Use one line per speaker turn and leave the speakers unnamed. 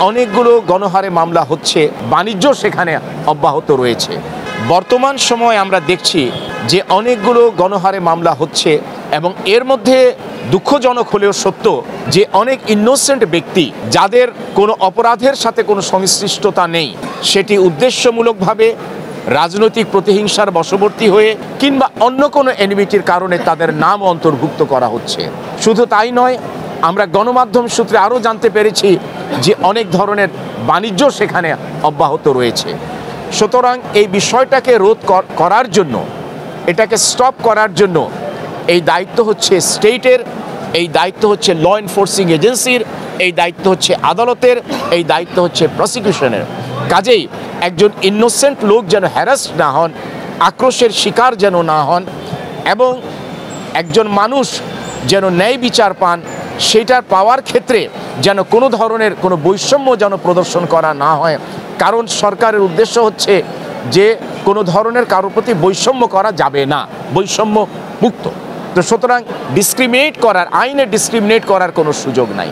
অনেকগুলো গণহারে মামলা হচ্ছে, বাণিজ্য সেখানে অব্যাহত রয়েছে। বর্তমান সময় আমরা দেখছি যে অনেকগুলো গণহারে মামলা হচ্ছে এবং এর মধ্যে দুঃখজনক হলেও সত্য যে অনেক ইনোসেন্ট ব্যক্তি যাদের কোনো অপরাধের সাথে কোনো সংশ্লিষ্টতা নেই, সেটি উদ্দেশ্যমূলকভাবে রাজনৈতিক প্রতিহিংসার বশবর্তী হয়ে কিংবা অন্য কোনো এনিমিটির কারণে তাদের নাম অন্তর্ভুক্ত করা হচ্ছে। শুধু তাই নয়, আমরা গণমাধ্যম সূত্রে আরও জানতে পেরেছি যে অনেক ধরনের বাণিজ্য সেখানে অব্যাহত রয়েছে। সুতরাং এই বিষয়টাকে রোধ করার জন্য, এটাকে স্টপ করার জন্য এই দায়িত্ব হচ্ছে স্টেটের, এই দায়িত্ব হচ্ছে ল এনফোর্সিং এজেন্সির, এই দায়িত্ব হচ্ছে আদালতের, এই দায়িত্ব হচ্ছে প্রসিকিউশনের। কাজেই একজন ইনোসেন্ট লোক যেন হ্যারাসড না হন, আক্রোশের শিকার যেন না হন এবং একজন মানুষ যেন ন্যায় বিচার পান, সেটার পাওয়ার ক্ষেত্রে যেন কোনো ধরনের কোনো বৈষম্য যেন প্রদর্শন করা না হয়। কারণ সরকারের উদ্দেশ্য হচ্ছে যে কোনো ধরনের কারোর প্রতি বৈষম্য করা যাবে না, বৈষম্য মুক্ত। তো সুতরাং ডিসক্রিমিনেট করার, আইনে ডিসক্রিমিনেট করার কোনো সুযোগ নাই।